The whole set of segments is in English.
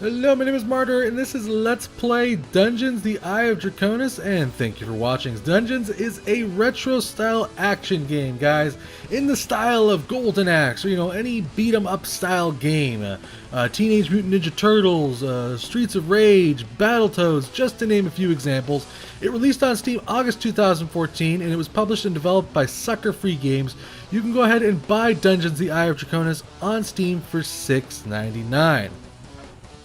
Hello, my name is Martyr, and this is Let's Play Dungeons, the Eye of Draconus, and thank you for watching. Dungeons is a retro-style action game, guys, in the style of Golden Axe, or, any beat-em-up style game. Teenage Mutant Ninja Turtles, Streets of Rage, Battletoads, just to name a few examples. It released on Steam August 2014, and it was published and developed by Suckerfree Games. You can go ahead and buy Dungeons, the Eye of Draconus on Steam for $6.99.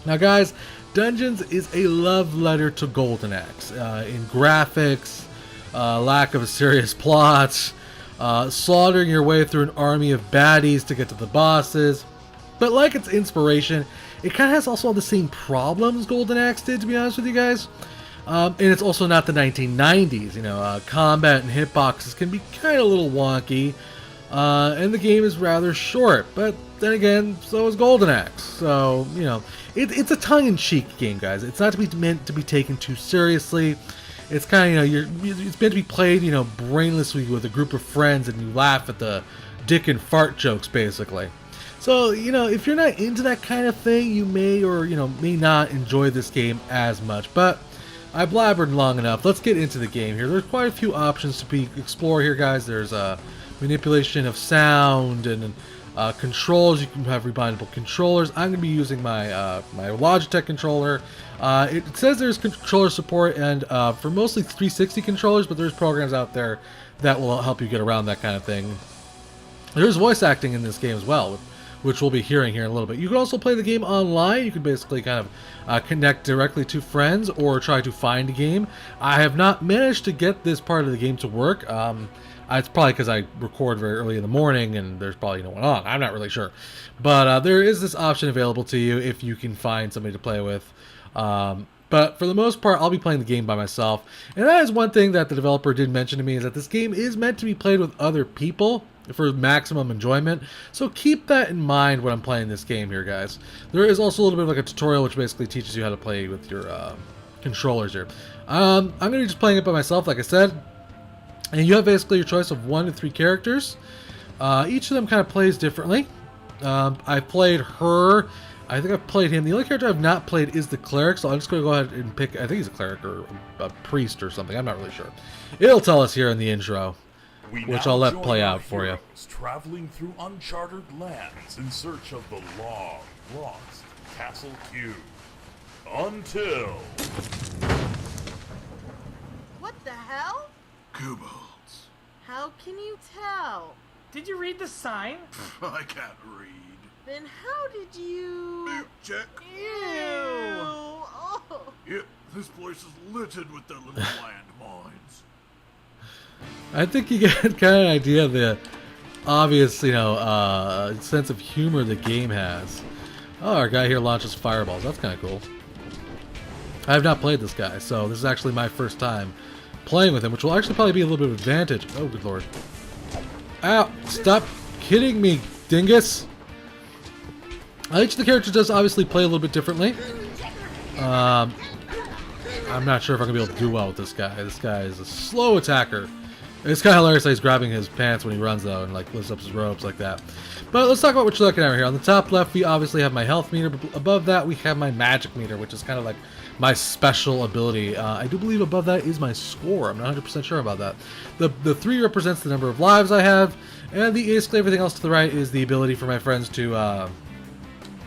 Now guys, Dungeons is a love letter to Golden Axe, in graphics, lack of a serious plot, slaughtering your way through an army of baddies to get to the bosses. But like its inspiration, it kind of has also all the same problems Golden Axe did, to be honest with you guys. And it's also not the 1990s, combat and hitboxes can be kind of a little wonky. And the game is rather short, but then again, so is Golden Axe. So, it's a tongue-in-cheek game, guys. It's not meant to be taken too seriously. It's kind of, it's meant to be played, brainlessly with a group of friends, and you laugh at the dick and fart jokes, basically. So, if you're not into that kind of thing, you may or, may not enjoy this game as much. But I blabbered long enough. Let's get into the game here. There's quite a few options to explore here, guys. There's manipulation of sound and controls. You can have rebindable controllers. I'm going to be using my my Logitech controller. It says there's controller support and for mostly 360 controllers, but there's programs out there that will help you get around that kind of thing. There's voice acting in this game as well, which we'll be hearing here in a little bit. You can also play the game online. You can basically kind of connect directly to friends or try to find a game. I have not managed to get this part of the game to work. It's probably because I record very early in the morning and there's probably no one on. I'm not really sure. But there is this option available to you if you can find somebody to play with. But for the most part, I'll be playing the game by myself. And that is one thing that the developer did mention to me, is that this game is meant to be played with other people for maximum enjoyment. So keep that in mind when I'm playing this game here, guys. There is also a little bit of like a tutorial which basically teaches you how to play with your controllers here. I'm going to be just playing it by myself, like I said. And you have basically your choice of 1 to 3 characters. Each of them kind of plays differently. I've played her. I think I've played him. The only character I've not played is the cleric, so I'm just going to go ahead and pick. I think he's a cleric or a priest or something. I'm not really sure. It'll tell us here in the intro, which I'll let play out for you. Traveling through uncharted lands in search of the long-lost Castle Q. Until... What the hell? Kobolds. How can you tell? Did you read the sign? I can't read. Then how did you... Mute check. Ew! Oh. Yep, this place is littered with their little landmines. I think you get kind of an idea of the obvious, sense of humor the game has. Oh, our guy here launches fireballs. That's kind of cool. I have not played this guy, so this is actually my first time playing with him, which will actually probably be a little bit of advantage. Oh, good lord. Ow! Stop kidding me, dingus! Each of the characters does obviously play a little bit differently. I'm not sure if I'm going to be able to do well with this guy. This guy is a slow attacker. It's kind of hilarious that he's grabbing his pants when he runs, though, and lifts up his robes like that. But let's talk about what you're looking at right here. On the top left, we obviously have my health meter, but above that, we have my magic meter, which is kind of like my special ability. I do believe above that is my score. I'm not 100% sure about that. The 3 represents the number of lives I have, and basically everything else to the right is the ability for my friends to,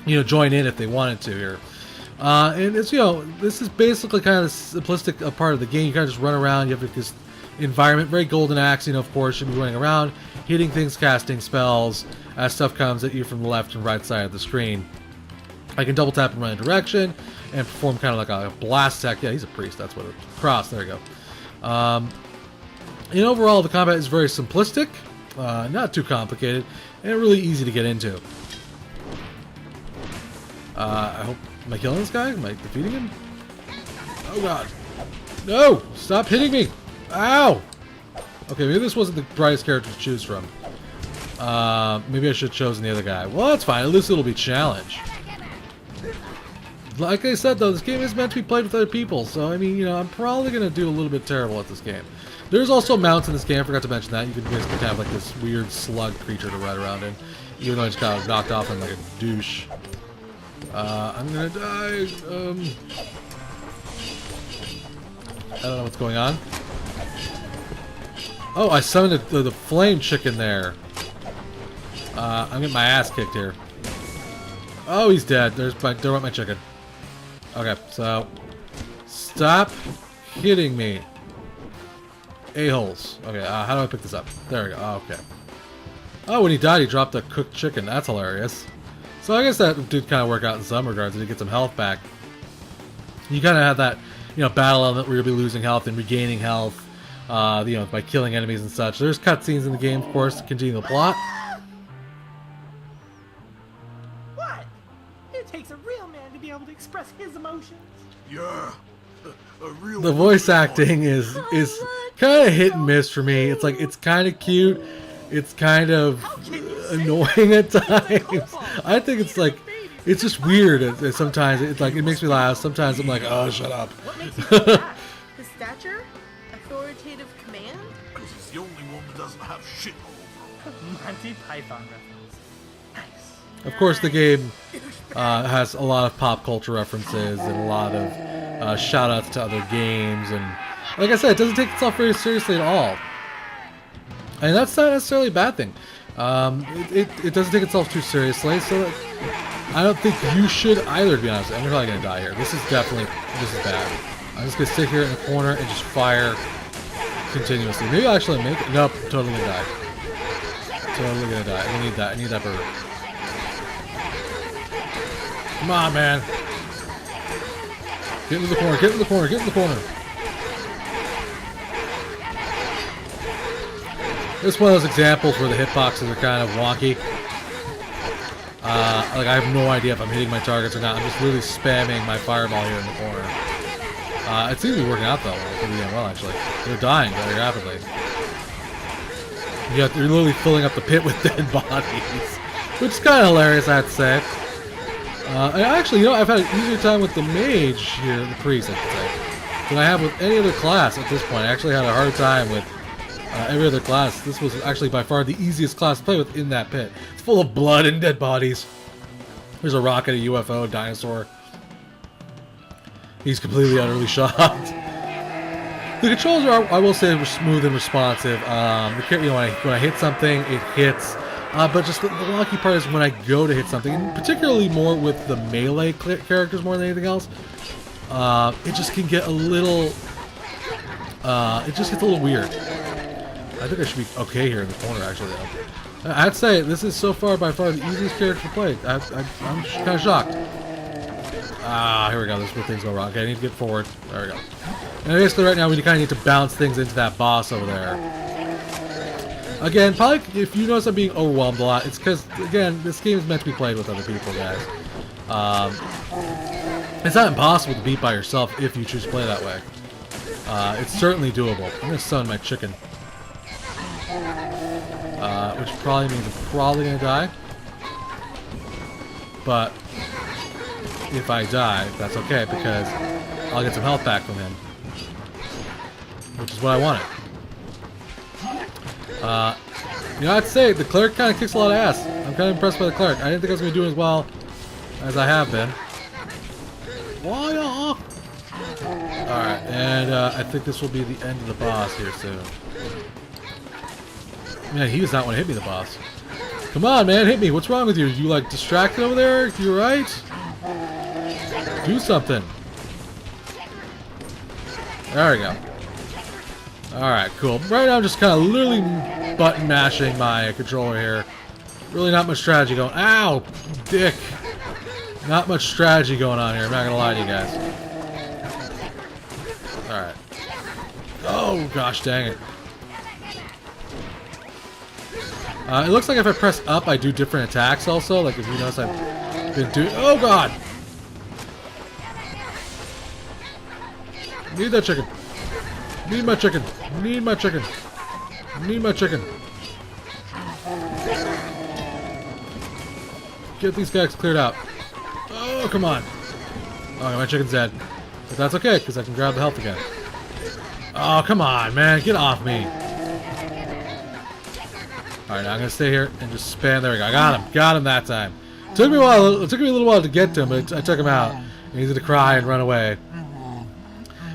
join in if they wanted to here. And it's, this is basically kind of the simplistic part of the game. You kind of just run around. You have this environment, very Golden Axe, of course, should be running around, hitting things, casting spells as stuff comes at you from the left and right side of the screen. I can double tap and run a direction and perform kind of like a blast attack. Yeah, he's a priest. That's what it's cross. There you go. And overall, the combat is very simplistic, not too complicated, and really easy to get into. I hope. Am I killing this guy? Am I defeating him? Oh god. No! Stop hitting me! Ow! Okay, maybe this wasn't the brightest character to choose from. Maybe I should have chosen the other guy. Well, that's fine. At least it'll be challenge. Like I said, though, this game is meant to be played with other people. So, I mean, I'm probably going to do a little bit terrible at this game. There's also mounts in this game. I forgot to mention that. You can basically have like this weird slug creature to ride around in. Even though I just got knocked off him like a douche. I'm gonna die. I don't know what's going on. Oh, I summoned the flame chicken there. I'm getting my ass kicked here. Oh, he's dead. There went my chicken. Okay, so stop hitting me, a-holes. Okay, how do I pick this up? There we go. Oh, okay. Oh, when he died, he dropped a cooked chicken. That's hilarious. So I guess that did kind of work out in some regards. He did get some health back. You kind of have that, battle element where you'll be losing health and regaining health, by killing enemies and such. There's cutscenes in the game, of course, to continue the plot. What? It takes a real man to be able to express his emotions. Yeah. A real The voice acting is kind of hit and miss for me. It's like, it's kind of cute. It's kind of annoying at times. I think it's like, it's just weird. Sometimes it's like, it makes me laugh. Sometimes I'm like, oh, shut up. What makes you think that? His stature? Authoritative command? Because he's the only one that doesn't have shit all over him. Monty Python reference. Nice. Of course, the game has a lot of pop culture references and a lot of shout outs to other games. And like I said, it doesn't take itself very seriously at all. And that's not necessarily a bad thing. It doesn't take itself too seriously, so I don't think you should either, to be honest. I'm probably going to die here. This is bad. I'm just going to sit here in the corner and just fire continuously. Maybe I'll actually make it. Nope, totally going to die. Totally going to die. I need that. I need that bird. Come on, man. Get into the corner. Get in the corner. Get in the corner. This is one of those examples where the hitboxes are kind of wonky. Like I have no idea if I'm hitting my targets or not. I'm just really spamming my fireball here in the corner. It seems to be working out though, pretty damn well actually. They're dying very rapidly. You're literally filling up the pit with dead bodies, which is kind of hilarious, I have to say. And actually, I've had an easier time with the mage here, the priest, I should say, than I have with any other class at this point. I actually had a hard time with every other class. This was actually by far the easiest class to play with in that pit. It's full of blood and dead bodies. There's a rocket, a UFO, a dinosaur. He's completely, utterly shocked. The controls are, I will say, smooth and responsive. When I hit something, it hits. But just the wonky part is when I go to hit something, and particularly more with the melee characters more than anything else, it just can get a little, it just gets a little weird. I think I should be okay here in the corner, actually. I'd say this is so far by far the easiest character to play. I'm kind of shocked. Here we go. This is where things go wrong. Okay, I need to get forward. There we go. And basically right now we kind of need to bounce things into that boss over there. Again, probably if you notice I'm being overwhelmed a lot, it's because, again, this game is meant to be played with other people, guys. It's not impossible to beat by yourself if you choose to play that way. It's certainly doable. I'm going to summon my chicken. Which probably means I'm probably going to die. But if I die, that's okay, because I'll get some health back from him. Which is what I wanted. I'd say the cleric kind of kicks a lot of ass. I'm kind of impressed by the cleric. I didn't think I was going to do as well as I have been. Alright, and I think this will be the end of the boss here soon. Man, he does not want to hit me, the boss. Come on, man, hit me. What's wrong with you? You, like, distracted over there? You alright? Do something. There we go. Alright, cool. Right now I'm just kind of literally button mashing my controller here. Really not much strategy going. Ow! Dick! Not much strategy going on here, I'm not gonna lie to you guys. Alright. Oh, gosh dang it. It looks like if I press up, I do different attacks also. Like if you notice I've been doing... Oh, God! Need that chicken. Need my chicken. Need my chicken. Need my chicken. Get these guys cleared out. Oh, come on. Oh, my chicken's dead. But that's okay, because I can grab the health again. Oh, come on, man. Get off me. Alright, now I'm going to stay here and just spam. There we go. I got him. Got him that time. Took me a while. It took me a little while to get to him, but I took him out. And he's gonna cry and run away.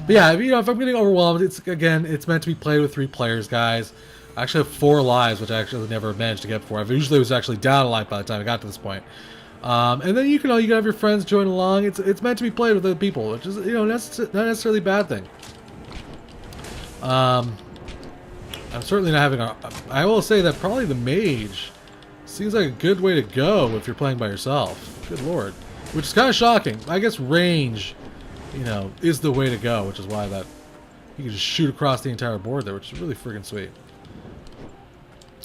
But yeah, if I'm getting overwhelmed, it's meant to be played with 3 players, guys. I actually have 4 lives, which I actually never managed to get before. I usually was actually down a life by the time I got to this point. And then you can have your friends join along. It's meant to be played with other people, which is not necessarily a bad thing. I'm certainly not having I will say that probably the mage seems like a good way to go if you're playing by yourself. Good lord, which is kind of shocking. I guess range, is the way to go, which is why that you can just shoot across the entire board there, which is really freaking sweet.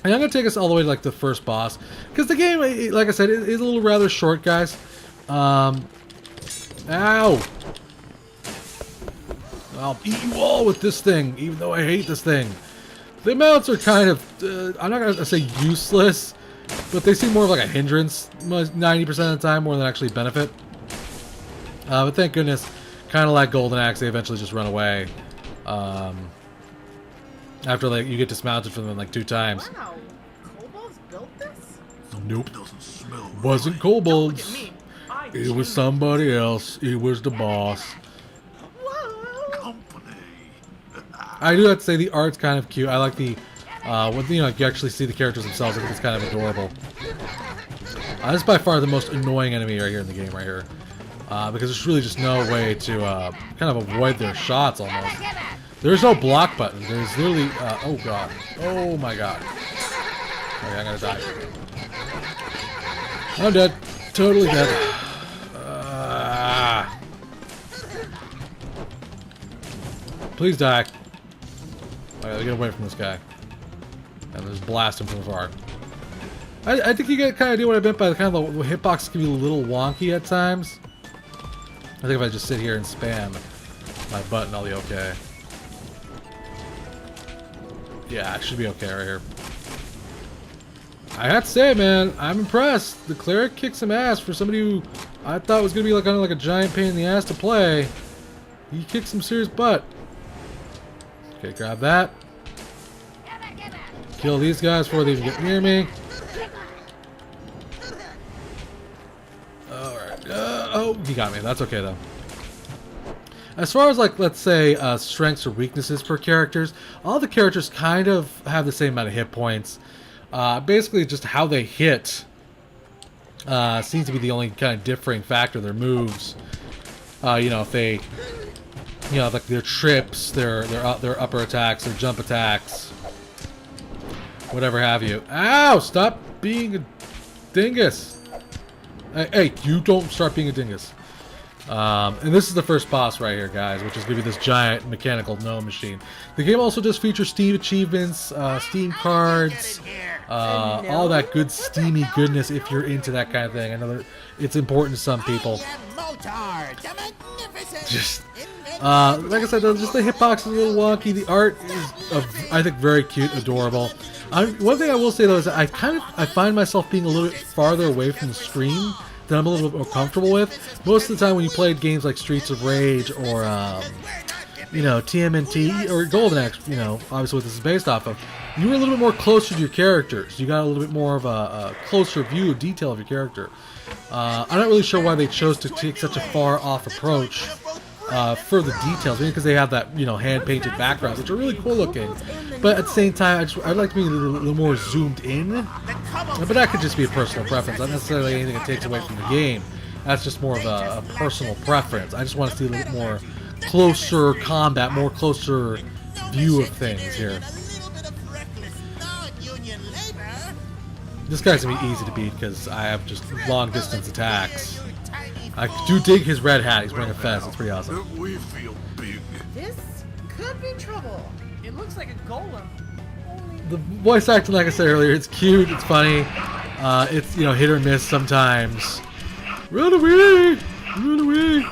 And I'm going to take us all the way to, like, the first boss. Because the game, like I said, is a little rather short, guys. Ow! I'll beat you all with this thing, even though I hate this thing. The mounts are kind of, I'm not going to say useless, but they seem more of like a hindrance 90% of the time more than actually benefit. But thank goodness, kind of like Golden Axe, they eventually just run away. After you get dismounted from them like 2 times. Wow, kobolds built this? Nope. Doesn't smell Wasn't Don't look kobolds. at me. It was somebody else. It was the boss. Whoa! company. I do have to say the art's kind of cute. I like the when you actually see the characters themselves. I think it's kind of adorable. This is by far the most annoying enemy right here in the game, right here, because there's really just no way to kind of avoid their shots almost. There's no block button. There's literally oh god, oh my god. Okay, I'm gonna die. I'm dead, totally dead. Please die. Alright, get away from this guy. And just blast him from afar. I think you get kind of do what I meant by the hitbox can be a little wonky at times. I think if I just sit here and spam my button, I'll be okay. Yeah, I should be okay right here. I have to say, man, I'm impressed. The cleric kicked some ass for somebody who I thought was gonna be kind of like a giant pain in the ass to play. He kicked some serious butt. Okay, grab that. Kill these guys before they even get near me. Alright. Oh, he got me. That's okay, though. As far as, let's say, strengths or weaknesses per characters, all the characters kind of have the same amount of hit points. Basically, just how they hit seems to be the only kind of differing factor. Their moves, if they, like their trips, their upper attacks, their jump attacks, whatever have you. Ow! Stop being a dingus. Hey, you don't start being a dingus. And this is the first boss right here, guys, which is going to be this giant mechanical gnome machine. The game also does feature Steam achievements, Steam cards, all that good steamy goodness if you're into that kind of thing. I know that it's important to some people. Just, like I said, just the hitbox is a little wonky. The art is, I think, very cute, adorable. One thing I will say, though, is that I find myself being a little bit farther away from the screen that I'm a little bit more comfortable with. Most of the time when you played games like Streets of Rage or, TMNT or Golden Axe, obviously what this is based off of, you were a little bit more closer to your characters. You got a little bit more of a closer view of detail of your character. I'm not really sure why they chose to take such a far off approach for the details, maybe because they have that, hand-painted backgrounds, which are really cool looking. But at the same time, I'd like to be a little more zoomed in. But that could just be a personal preference, not necessarily anything that takes away from the game. That's just more of a personal preference. I just want to see a little bit more closer combat, more closer view of things here. This guy's going to be easy to beat because I have just long-distance attacks. I do dig his red hat. He's wearing a fez. It's pretty awesome. We feel big. This could be trouble. It looks like a golem. The voice acting, like I said earlier, it's cute, it's funny. It's, hit or miss sometimes. Run away! Run away!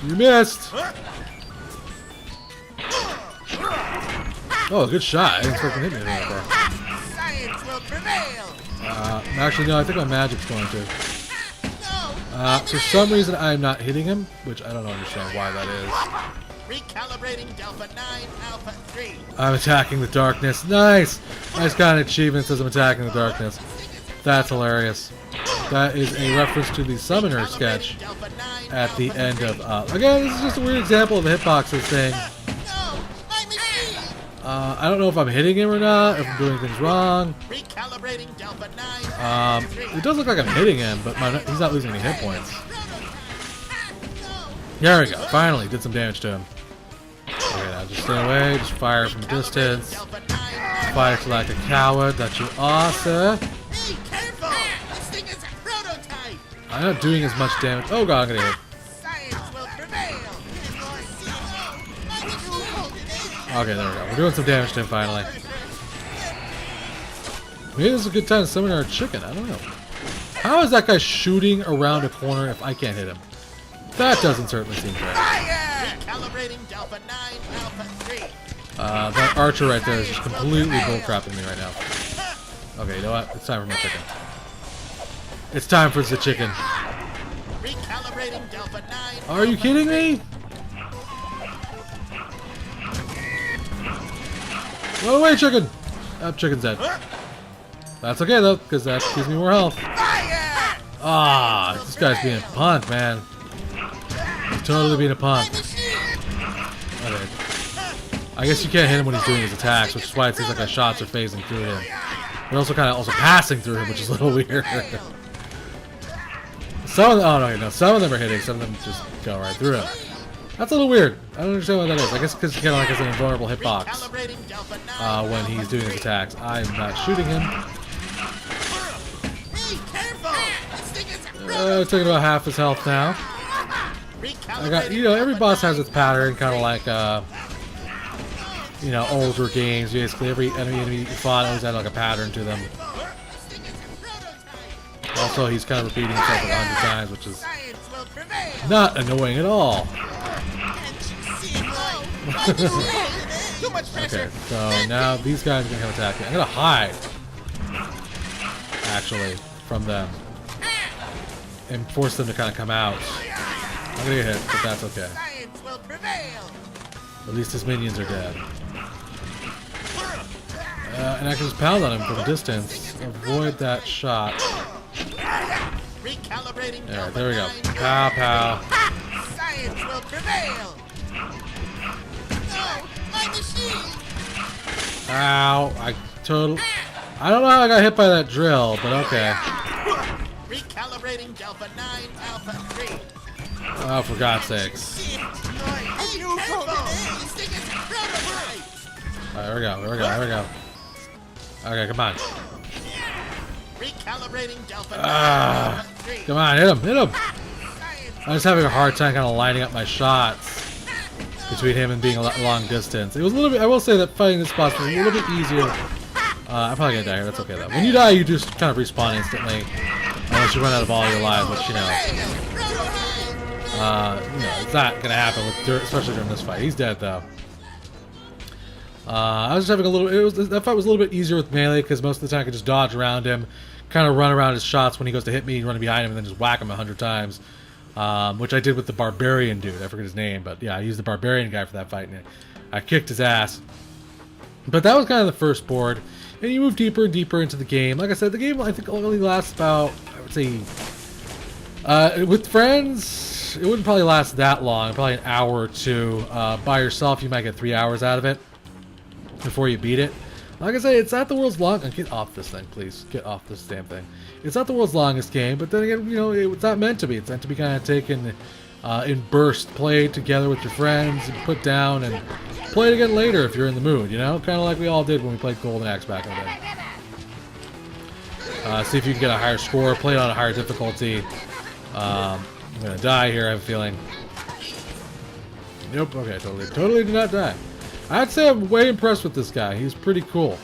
You missed! Oh, good shot. I didn't expect him to hit me like that. Science will prevail. Actually, no, I think my magic's going to. For some reason, I'm not hitting him, which I don't understand why that is. Recalibrating Delta 9 Alpha 3. I'm attacking the darkness. Nice! Nice kind of achievement says I'm attacking the darkness. That's hilarious. That is a reference to the summoner sketch at the end of... again, this is just a weird example of the hitboxes thing. No, my machine. I don't know if I'm hitting him or not, if I'm doing things wrong. Recalibrating Delta 9. It does look like I'm hitting him, but he's not losing any hit points. There we go. Finally, did some damage to him. Okay, now just stay away. Just fire from a distance. Fight like a coward that you are, sir. Hey, careful! This thing is a prototype. I'm not doing as much damage. Oh god, I'm gonna hit. Science will prevail. Okay, there we go. We're doing some damage to him finally. Maybe this is a good time to summon our chicken. I don't know. How is that guy shooting around a corner if I can't hit him? That doesn't certainly seem fair. Recalibrating Delta 9 Alpha 3. That archer right there is just completely bullcrapping me right now. Okay, you know what? It's time for my chicken. It's time for the chicken. Recalibrating Delta 9. Are you kidding me? Run away, chicken! Chicken's dead. That's okay though, because that gives me more health. Ah, this guy's being a punk, man. He's totally being a punk. Okay. I guess you can't hit him when he's doing his attacks, which is why it seems like our shots are phasing through him. They're also kind of passing through him, which is a little weird. Some of them, some of them are hitting, some of them just go right through him. That's a little weird. I don't understand what that is. I guess because he kind of like has an invulnerable hitbox when he's doing his attacks. I'm not shooting him. Taking about half his health now. I got, every boss has its pattern, kind of like, older games. Basically, every enemy you fought always had like a pattern to them. Also, he's kind of repeating himself 100 times, which is not annoying at all. Okay, so now these guys are gonna come attack me. I'm gonna hide, actually, from them and force them to kind of come out. I'm gonna get hit, but that's okay. At least his minions are dead. And I can just pound on him from a distance. Avoid that shot. Alright, there we go. Pow, pow. Science will prevail. Ow, I don't know how I got hit by that drill, but okay. Recalibrating Delta 9 Alpha 3. Oh, for God's sakes. Alright, here we go, here we go, here we go. Okay, come on. Recalibrating Delta 9 Alpha 3. Come on, hit him, hit him! I'm just having a hard time kind of lining up my shots between him and being a long distance. It was a little bit, I will say that fighting this boss was a little bit easier. I'm probably gonna die here, that's okay though. When you die, you just kind of respawn instantly. Unless you run out of all your lives, which, it's not gonna happen, especially during this fight. He's dead though. I was just having a little, that fight was a little bit easier with melee, because most of the time I could just dodge around him, kind of run around his shots when he goes to hit me, run behind him, and then just whack him 100 times. Which I did with the barbarian dude. I forget his name, but yeah, I used the barbarian guy for that fight, and I kicked his ass. But that was kind of the first board, and you move deeper and deeper into the game. Like I said, the game I think only lasts about, I would say, with friends, it wouldn't probably last that long, probably an hour or two. By yourself, you might get 3 hours out of it before you beat it. Like I say, it's not the world's longest. Get off this thing, please. Get off this damn thing. It's not the world's longest game, but then again, it's not meant to be. It's meant to be kind of taken in bursts, played together with your friends, and put down, and play it again later if you're in the mood. Kind of like we all did when we played Golden Axe back in the day. See if you can get a higher score. Play it on a higher difficulty. I'm gonna die here. I have a feeling. Nope. Okay. Totally did not die. I'd say I'm way impressed with this guy. He's pretty cool.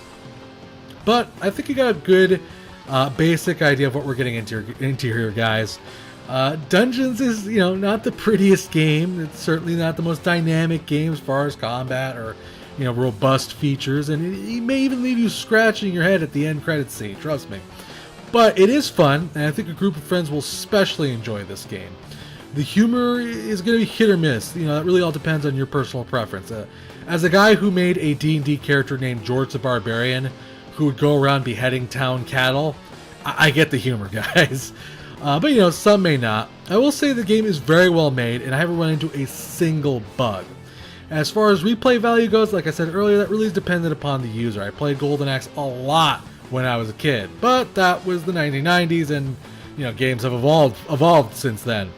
But I think you got a good basic idea of what we're getting into here, guys. Dungeons is, not the prettiest game. It's certainly not the most dynamic game as far as combat or, robust features. And it may even leave you scratching your head at the end credits scene, trust me. But it is fun, and I think a group of friends will especially enjoy this game. The humor is going to be hit or miss. You know, that really all depends on your personal preference. As a guy who made a D&D character named George the Barbarian, who would go around beheading town cattle, I get the humor, guys. But you know, some may not. I will say the game is very well made, and I haven't run into a single bug. As far as replay value goes, like I said earlier, that really is dependent upon the user. I played Golden Axe a lot when I was a kid, but that was the 1990s, and you know, games have evolved since then.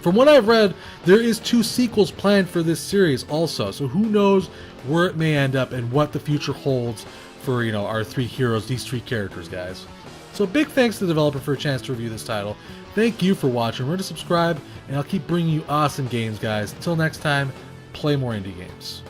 From what I've read, there is 2 sequels planned for this series also, so who knows where it may end up and what the future holds for, you know, our 3 heroes, these 3 characters, guys. So big thanks to the developer for a chance to review this title. Thank you for watching. Remember to subscribe, and I'll keep bringing you awesome games, guys. Until next time, play more indie games.